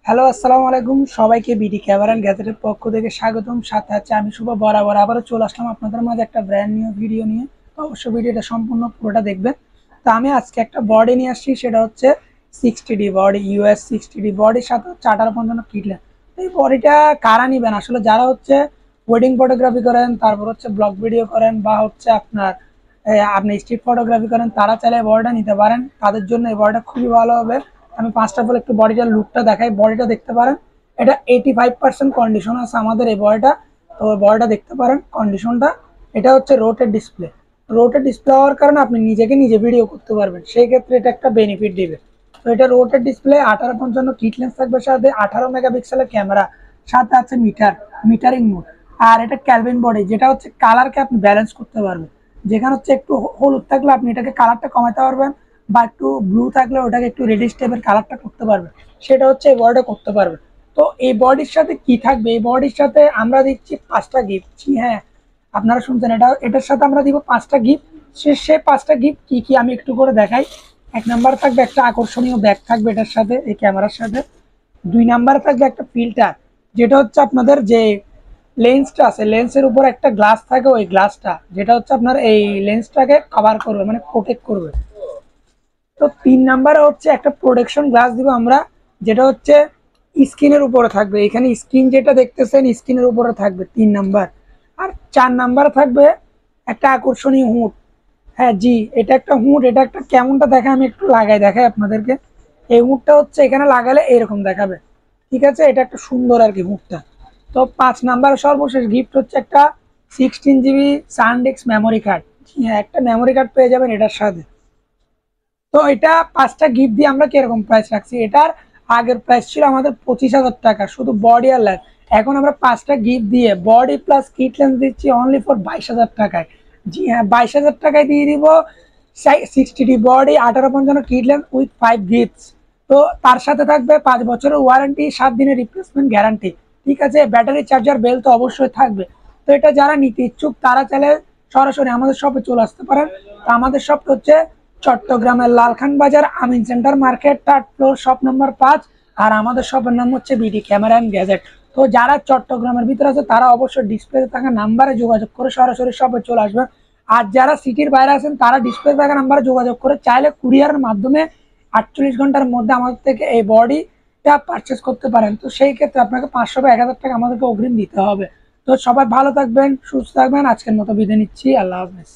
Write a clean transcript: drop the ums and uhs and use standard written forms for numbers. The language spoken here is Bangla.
হ্যালো, আসসালামু আলাইকুম। সবাইকে বিডি ক্যামেরা অ্যান্ড গ্যাজেটের পক্ষ থেকে স্বাগতম। সাথে আছে আমি শুভ। বরাবর আবারও চলে আসলাম আপনাদের মাঝে একটা ব্র্যান্ড নিউ ভিডিও নিয়ে। তো অবশ্যই ভিডিওটা সম্পূর্ণ পুরোটা দেখবেন। তো আমি আজকে একটা বডি নিয়ে আসছি, সেটা হচ্ছে 60D বডি, ইউএস 60D বডির সাথে হচ্ছে 1855 কিটলেন। এই বডিটা কারা নিবেন? আসলে যারা হচ্ছে ওয়েডিং ফটোগ্রাফি করেন, তারপর হচ্ছে ব্লগ ভিডিও করেন, বা হচ্ছে আপনি স্ট্রিট ফটোগ্রাফি করেন, তারা চাইলে এই বডিটা নিতে পারেন। তাদের জন্য এই বডিটা খুবই ভালো হবে। আমি ফার্স্ট অফ অল একটু বডিটার লুকটা দেখাই। বডিটা দেখতে পারেন, এটা 85% কন্ডিশন আছে আমাদের এই বডিটা। তো বডিটা দেখতে পারেন কন্ডিশনটা। এটা হচ্ছে রোটেড ডিসপ্লে। রোটেড ডিসপ্লে হওয়ার কারণে আপনি নিজেকে নিজে ভিডিও করতে পারবেন, সেই ক্ষেত্রে এটা একটা বেনিফিট দিবে। তো এটা রোটেড ডিসপ্লে, 1855 কিট লেন্স থাকবে, সাথে 18 মেগাপিক্সেলের ক্যামেরা, সাথে আছে মিটারিং মোড। আর এটা ক্যালভিন বডি, যেটা হচ্ছে কালারকে আপনি ব্যালেন্স করতে পারবেন। যেখানে হচ্ছে একটু হলুদ থাকলে আপনি এটাকে কালারটা কমাতে পারবেন, বা একটু ব্লু থাকলে ওটাকে একটু রেডিশ টাইপের কালারটা করতে পারবে, সেটা হচ্ছে এই বডিটা করতে পারবে। তো এই বডির সাথে কি থাকবে? এই বডির সাথে আমরা দিচ্ছি 5টা গিফট। হ্যাঁ, আপনারা শুনছেন, এটার সাথে আমরা দিব 5টা গিফট। সে 5টা গিফট কি কি আমি একটু করে দেখাই। 1 নাম্বার থাকবে একটা আকর্ষণীয় ব্যাগ থাকবে এটার সাথে, এই ক্যামেরার সাথে। 2 নাম্বার থাকবে একটা ফিল্টার, যেটা হচ্ছে আপনাদের যে লেন্সটা আছে, লেন্সের উপর একটা গ্লাস থাকে, ওই গ্লাসটা যেটা হচ্ছে আপনার এই লেন্সটাকে কভার করবে, মানে প্রোটেক্ট করবে। তো 3 নাম্বারে হচ্ছে একটা প্রোটেকশন গ্লাস দিব আমরা, যেটা হচ্ছে স্ক্রিনের উপরে থাকবে। এখানে স্ক্রিন যেটা দেখতেছেন, স্ক্রিনের উপরে থাকবে 3 নাম্বার। আর 4 নাম্বার থাকবে একটা আকর্ষণীয় হুড। হ্যাঁ জি, এটা একটা হুড। এটা একটা কেমনটা দেখে আমি একটু লাগাই দেখাই আপনাদেরকে। এই হুডটা হচ্ছে এখানে লাগালে এরকম দেখাবে। ঠিক আছে, এটা একটা সুন্দর আর কি হুডটা। তো 5 নাম্বার সর্বশেষ গিফট হচ্ছে একটা 16 GB সানডিস্ক মেমোরি কার্ড। হ্যাঁ, একটা মেমোরি কার্ড পেয়ে যাবেন এটার সাথে। তো এটা 5টা গিফট দিয়ে আমরা কিরকম প্রাইস রাখছি? এটার আগের প্রাইস ছিল আমাদের 25,000 টাকা শুধু বডি আর লেন্স। এখন আমরা 5টা গিফট দিয়ে বডি প্লাস কিট লেন্স দিচ্ছি অনলি ফর 22,000 টাকায়। জি হ্যাঁ, 22,000 টাকায় দিয়ে দিব 60D body, 1855 kit lens with 5 gifts. তো তার সাথে থাকবে 5 বছরের ওয়ারেন্টি, 7 দিনের রিপ্লেসমেন্ট গ্যারান্টি। ঠিক আছে, ব্যাটারি চার্জার বেল তো অবশ্যই থাকবে। তো এটা যারা নিতে ইচ্ছুক তারা চাইলে সরাসরি আমাদের শপে চলে আসতে পারেন। তো আমাদের শপ হচ্ছে চট্টগ্রামের Lalkhan Bazar Amin center market, 3rd floor, shop number 5। আর আমাদের শপের নাম হচ্ছে বিডি ক্যামেরা অ্যান্ড গ্যাজেট। তো যারা চট্টগ্রামের ভিতরে আছে তারা অবশ্যই ডিসপ্লেতে থাকা নাম্বারে যোগাযোগ করে সরাসরি শপে চলে আসবেন। আর যারা সিটির বাইরে আছেন তারা ডিসপ্লে থাকা নাম্বারে যোগাযোগ করে চাইলে কুরিয়ারের মাধ্যমে 48 ঘন্টার মধ্যে আমাদের থেকে এই বডিটা পারচেস করতে পারেন। তো সেই ক্ষেত্রে আপনাকে 500 বা 1,000 টাকা আমাদেরকে অগ্রিম দিতে হবে। তো সবাই ভালো থাকবেন, সুস্থ থাকবেন। আজকের মতো বিদায় নিচ্ছি। আল্লাহ হাফেজ।